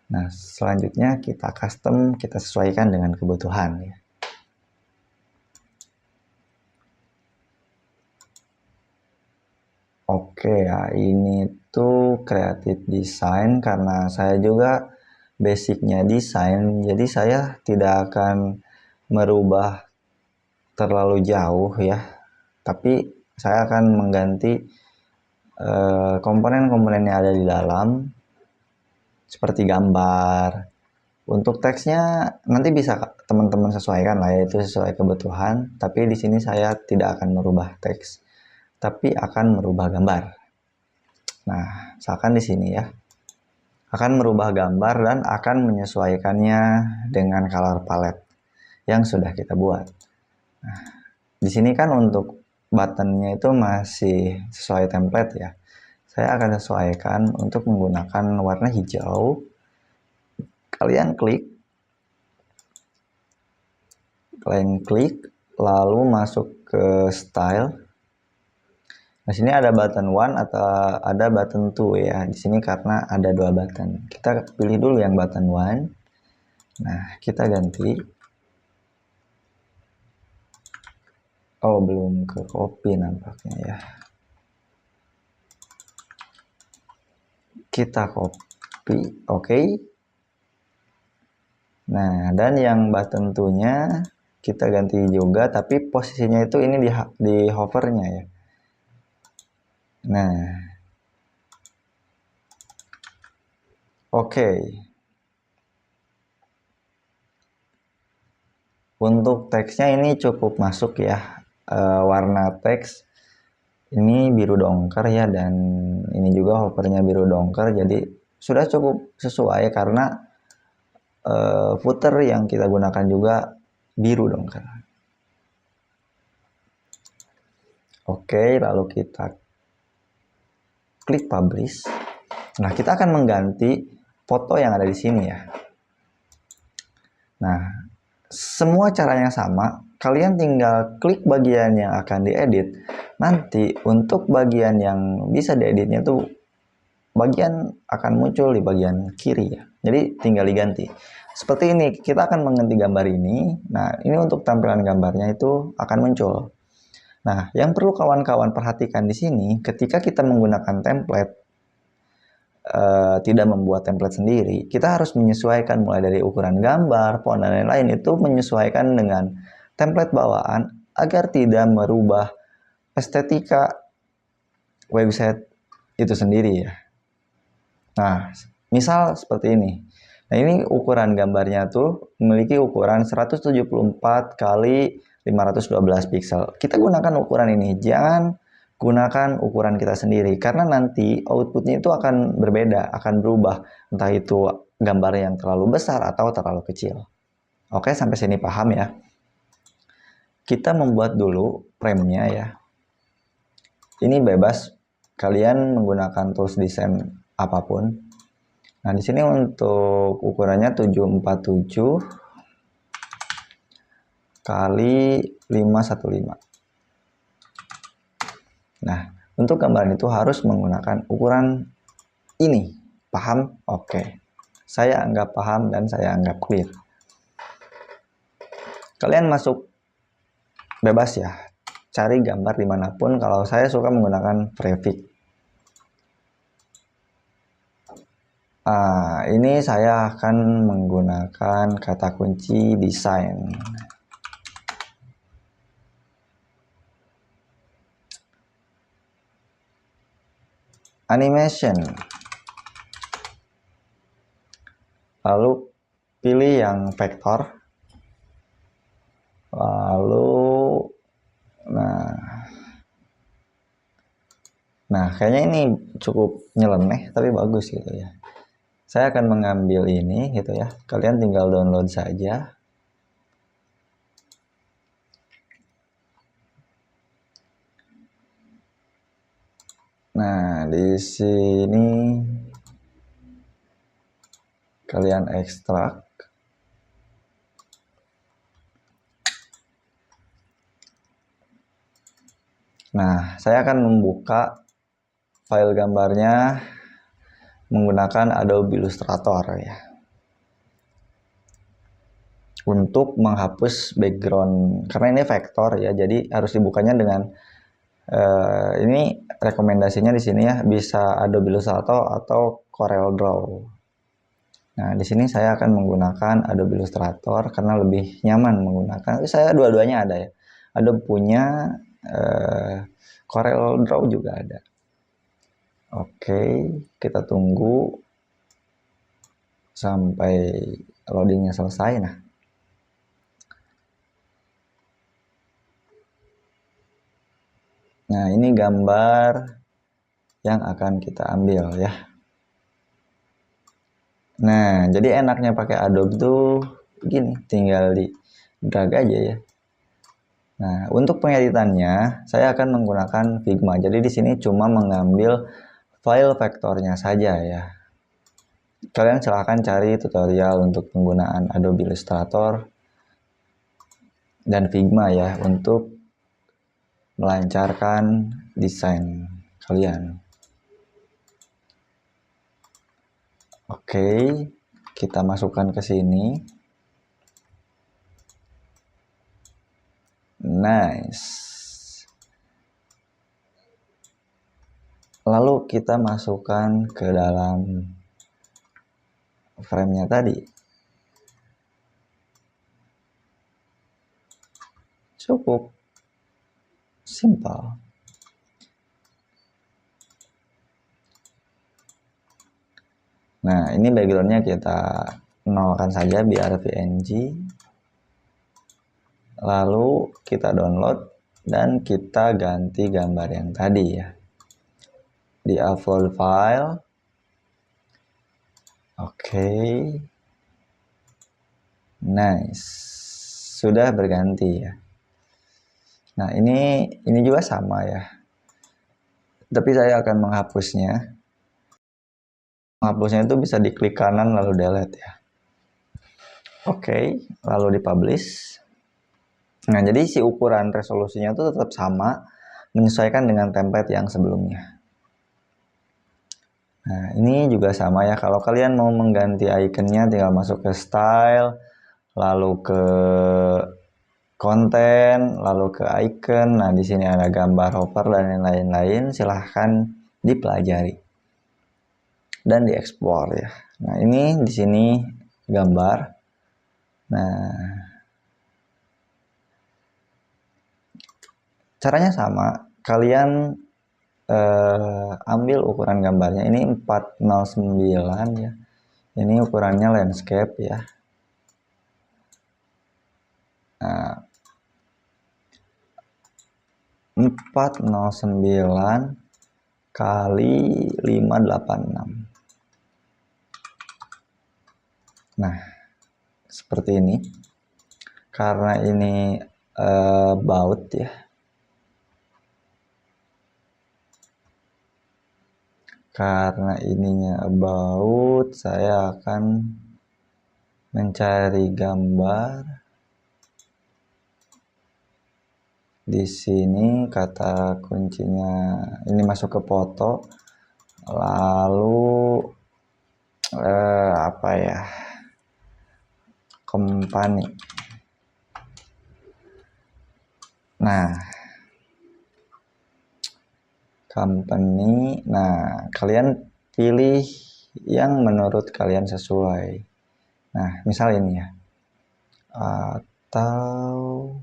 Nah, selanjutnya kita custom, kita sesuaikan dengan kebutuhan ya. Oke ya, ini tuh creative design karena saya juga basicnya desain, jadi saya tidak akan merubah terlalu jauh ya, tapi saya akan mengganti komponen-komponen yang ada di dalam seperti gambar. Untuk teksnya nanti bisa teman-teman sesuaikan lah ya, itu sesuai kebutuhan, tapi di sini saya tidak akan merubah teks, tapi akan merubah gambar. Nah, misalkan di sini ya, akan merubah gambar dan akan menyesuaikannya dengan color palette yang sudah kita buat. Nah, di sini kan untuk buttonnya itu masih sesuai template ya. Saya akan sesuaikan untuk menggunakan warna hijau. Kalian klik, lalu masuk ke style. Nah, sini ada button 1 atau ada button 2 ya. Di sini karena ada 2 button. Kita pilih dulu yang button 1. Nah, kita ganti. Oh, belum ke copy nampaknya ya. Kita copy, oke. Nah, dan yang button 2-nya kita ganti juga, tapi posisinya itu ini di hovernya ya. Nah, oke. Untuk teksnya ini cukup masuk ya. Warna teks ini biru dongker ya, dan ini juga hovernya biru dongker, jadi sudah cukup sesuai karena footer yang kita gunakan juga biru dong kan. Oke, lalu kita klik publish. Nah, kita akan mengganti foto yang ada di sini ya. Nah, semua caranya sama. Kalian tinggal klik bagian yang akan diedit. Nanti untuk bagian yang bisa dieditnya tuh bagian akan muncul di bagian kiri ya. Jadi tinggal diganti. Seperti ini, kita akan mengganti gambar ini. Nah, ini untuk tampilan gambarnya itu akan muncul. Nah, yang perlu kawan-kawan perhatikan di sini, ketika kita menggunakan template, tidak membuat template sendiri, kita harus menyesuaikan mulai dari ukuran gambar, font, dan lain-lain itu menyesuaikan dengan template bawaan agar tidak merubah estetika website itu sendiri ya. Nah, misal seperti ini. Nah, ini ukuran gambarnya tuh memiliki ukuran 174 kali 512 pixel. Kita gunakan ukuran ini, jangan gunakan ukuran kita sendiri karena nanti outputnya itu akan berbeda, akan berubah, entah itu gambar yang terlalu besar atau terlalu kecil. Oke, sampai sini paham ya. Kita membuat dulu frame-nya ya. Ini bebas, kalian menggunakan tools desain apapun. Nah, di sini untuk ukurannya 747 kali 515. Nah, untuk gambaran itu harus menggunakan ukuran ini. Paham? Oke. Saya anggap paham dan saya anggap clear. Kalian masuk bebas ya. Cari gambar dimanapun. Kalau saya suka menggunakan Prefix. Ini saya akan menggunakan kata kunci desain. Animation. Lalu pilih yang vektor. Lalu nah kayaknya ini cukup nyeleneh tapi bagus gitu ya. Saya akan mengambil ini gitu ya. Kalian tinggal download saja. Nah, di sini kalian ekstrak. Nah, saya akan membuka file gambarnya menggunakan Adobe Illustrator ya. Untuk menghapus background, karena ini vektor ya, jadi harus dibukanya dengan ini rekomendasinya di sini ya, bisa Adobe Illustrator atau Corel Draw. Nah, di sini saya akan menggunakan Adobe Illustrator karena lebih nyaman menggunakan. Saya dua-duanya ada ya. Adobe punya, Corel Draw juga ada. Oke, kita tunggu sampai loadingnya selesai. Nah, ini gambar yang akan kita ambil ya. Nah, jadi enaknya pakai Adobe tuh begini, tinggal di drag aja ya. Nah, untuk pengeditannya saya akan menggunakan Figma. Jadi di sini cuma mengambil file vektornya saja ya. Kalian silahkan cari tutorial untuk penggunaan Adobe Illustrator dan Figma ya untuk melancarkan desain kalian. Oke, kita masukkan ke sini. Nice. Lalu kita masukkan ke dalam frame-nya tadi. Cukup simpel. Nah, ini backgroundnya kita nolkan saja biar PNG. Lalu kita download dan kita ganti gambar yang tadi ya. Di upload file. Oke. Nice. Sudah berganti ya. Nah, ini juga sama ya. Tapi saya akan menghapusnya. Menghapusnya itu bisa diklik kanan lalu delete ya. Oke, lalu dipublish. Nah, jadi si ukuran resolusinya itu tetap sama, menyesuaikan dengan template yang sebelumnya. Nah, ini juga sama ya. Kalau kalian mau mengganti ikonnya, tinggal masuk ke style, lalu ke konten, lalu ke icon. Nah, di sini ada gambar hover dan lain-lain. Silahkan dipelajari dan diekspor ya. Nah, ini di sini gambar. Nah, caranya sama. Kalian ambil ukuran gambarnya. Ini 409 ya. Ini ukurannya landscape ya. Nah, 409 kali 586. Nah, seperti ini. Karena ini baut ya. Karena ininya about, saya akan mencari gambar. Di sini kata kuncinya ini masuk ke foto. Lalu apa ya? Company. Nah, company. Nah, kalian pilih yang menurut kalian sesuai. Nah, misal ini ya. Atau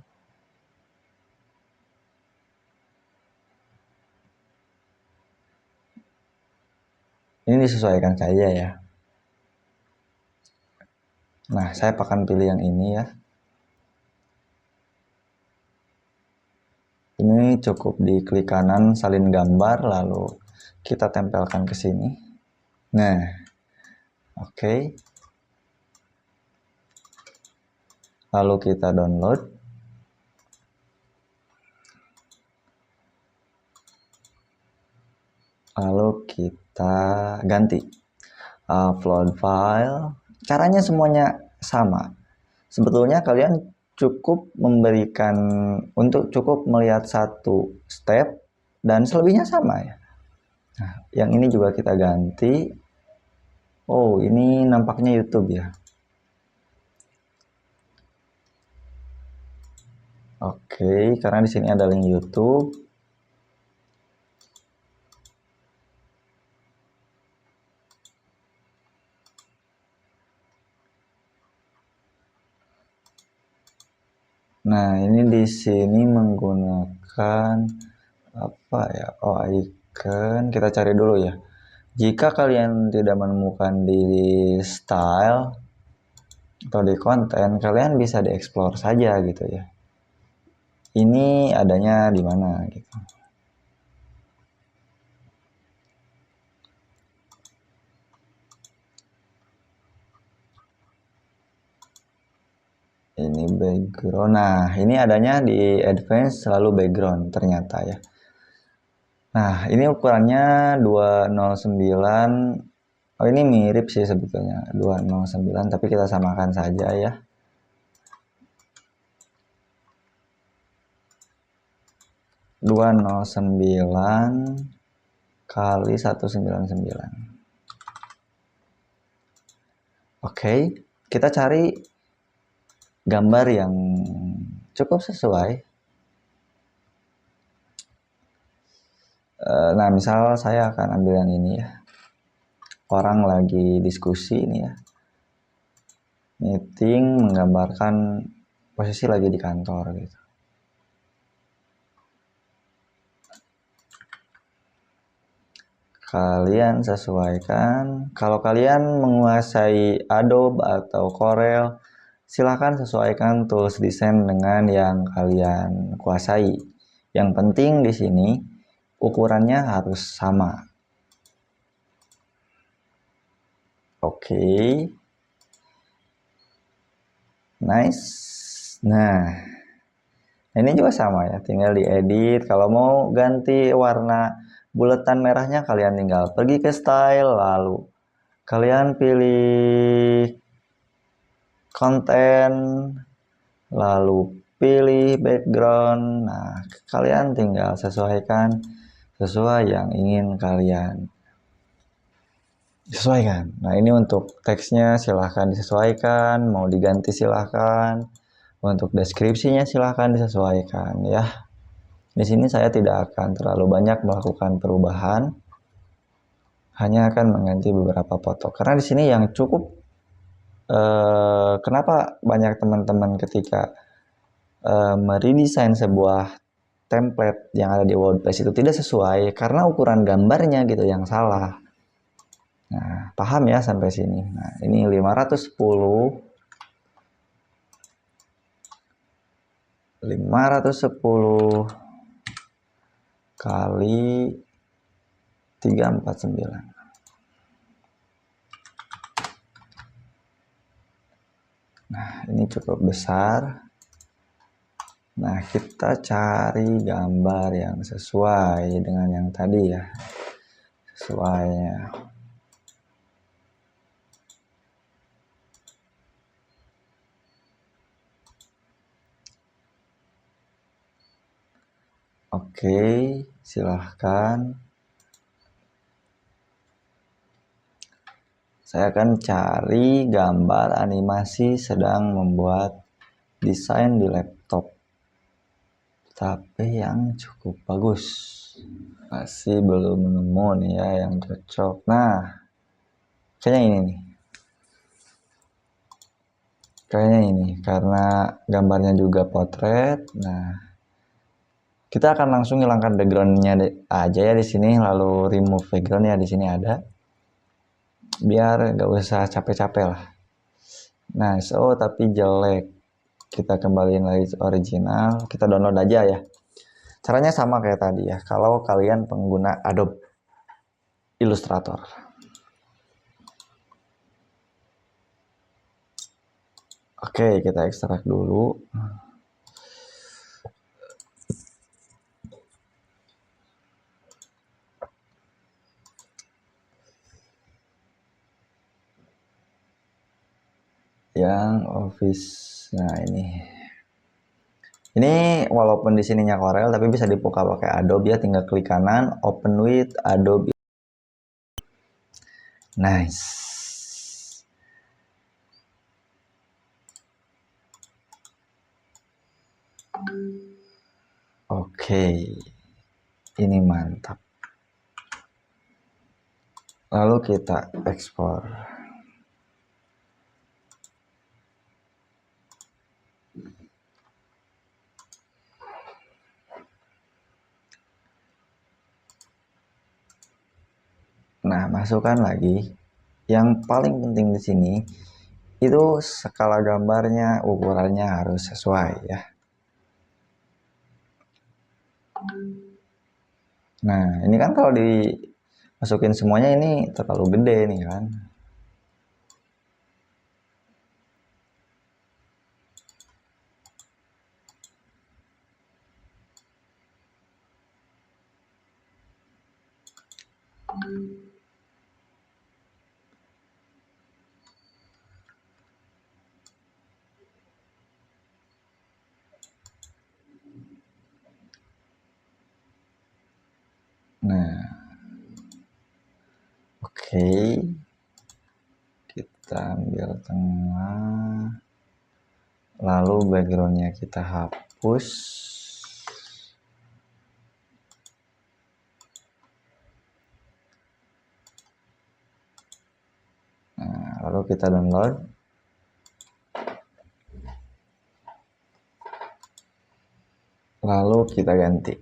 ini disesuaikan saja ya. Nah, saya akan pilih yang ini ya. Ini cukup diklik kanan salin gambar lalu kita tempelkan ke sini. Nah, oke. Lalu kita download. Lalu kita ganti. Upload file. Caranya semuanya sama. Sebetulnya kalian cukup cukup melihat satu step dan selebihnya sama ya. Nah, yang ini juga kita ganti. Oh, ini nampaknya YouTube ya. Oke, karena di sini ada link YouTube. Nah, ini di sini menggunakan apa ya? Oh, icon. Kita cari dulu ya. Jika kalian tidak menemukan di style atau di konten, kalian bisa dieksplor saja gitu ya. Ini adanya di mana gitu. Ini background. Nah, ini adanya di advance lalu background ternyata ya. Nah, ini ukurannya 209. Oh, ini mirip sih sebetulnya 209, tapi kita samakan saja ya. 209 kali 199. Oke, kita cari gambar yang cukup sesuai. Nah, misal saya akan ambil yang ini ya. Orang lagi diskusi ini ya. Meeting menggambarkan posisi lagi di kantor gitu. Kalian sesuaikan. Kalau kalian menguasai Adobe atau Corel, silakan sesuaikan tools desain dengan yang kalian kuasai. Yang penting di sini ukurannya harus sama. Oke. Nice. Nah, ini juga sama ya, tinggal diedit. Kalau mau ganti warna buletan merahnya, kalian tinggal pergi ke style, lalu kalian pilih konten, lalu pilih background. Nah, kalian tinggal sesuaikan sesuai yang ingin kalian sesuaikan. Nah, ini untuk teksnya silahkan disesuaikan, mau diganti silahkan. Untuk deskripsinya silahkan disesuaikan ya. Di sini saya tidak akan terlalu banyak melakukan perubahan, hanya akan mengganti beberapa foto. Karena di sini yang cukup kenapa banyak teman-teman ketika meredesain sebuah template yang ada di WordPress itu tidak sesuai karena ukuran gambarnya gitu yang salah. Nah, paham ya sampai sini. Nah, ini 510 kali 349. Nah, ini cukup besar. Nah, kita cari gambar yang sesuai dengan yang tadi ya. Sesuainya. Oke, silahkan. Saya akan cari gambar animasi sedang membuat desain di laptop. Tapi yang cukup bagus. Masih belum nemu nih ya yang cocok. Nah, kayaknya ini nih. Kayaknya ini karena gambarnya juga potret. Nah, kita akan langsung hilangkan backgroundnya aja ya di sini, lalu remove background ya di sini ada. Biar nggak usah capek-capek lah. Nah, tapi jelek. Kita kembaliin lagi original, kita download aja ya. Caranya sama kayak tadi ya. Kalau kalian pengguna Adobe Illustrator. Oke, kita ekstrak dulu. Yang Office. Nah, ini walaupun di sininya Corel tapi bisa dibuka pakai Adobe ya, tinggal klik kanan open with Adobe. Nice. Oke. Ini mantap. Lalu kita ekspor. Nah, masukkan lagi. Yang paling penting di sini itu skala gambarnya, ukurannya harus sesuai ya. Nah, ini kan kalau dimasukin semuanya ini terlalu gede nih kan. Nah, oke. Kita ambil tengah. Lalu backgroundnya kita hapus. Nah, lalu kita download. Lalu kita ganti.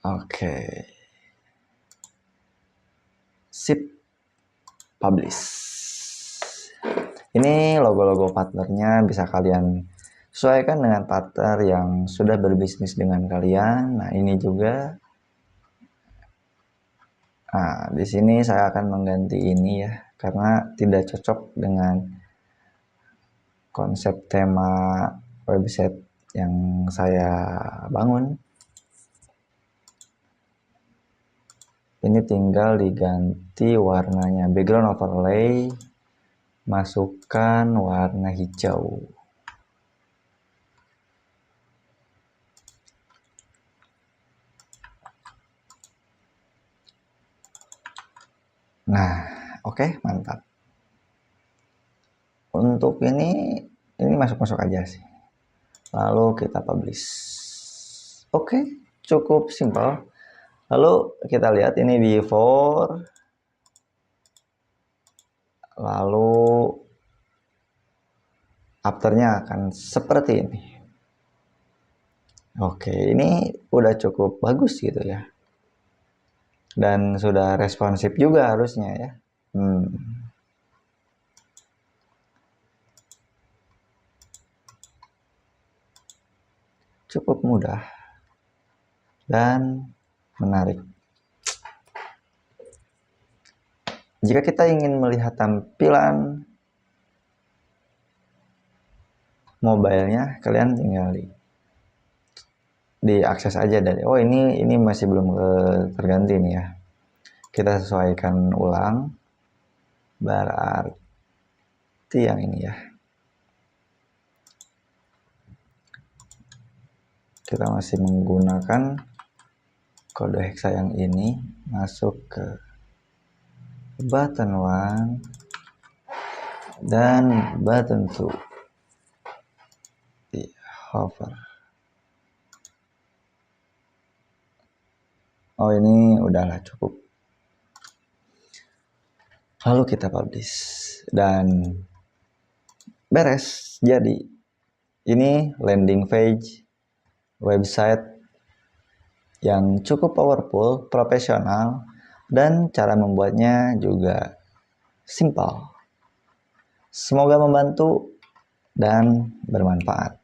Oke. Sip. Publish. Ini logo-logo partnernya bisa kalian sesuaikan dengan partner yang sudah berbisnis dengan kalian. Nah, ini juga Nah, di sini saya akan mengganti ini ya, karena tidak cocok dengan konsep tema website yang saya bangun. Ini tinggal diganti warnanya, background overlay, masukkan warna hijau. Nah, oke, mantap. Untuk ini masuk-masuk aja sih. Lalu kita publish. Oke, cukup simpel. Lalu kita lihat ini before, lalu afternya akan seperti ini. Oke, ini udah cukup bagus gitu ya. Dan sudah responsif juga harusnya ya. Cukup mudah dan menarik. Jika kita ingin melihat tampilan mobilenya, kalian tinggal diakses aja dari ini masih belum terganti nih ya. Kita sesuaikan ulang, berarti yang ini ya. Kita masih menggunakan kode hexa yang ini, masuk ke button 1 dan button 2 di hover. Oh, ini udahlah cukup. Lalu kita publish dan beres. Jadi ini landing page website yang cukup powerful, profesional, dan cara membuatnya juga simpel. Semoga membantu dan bermanfaat.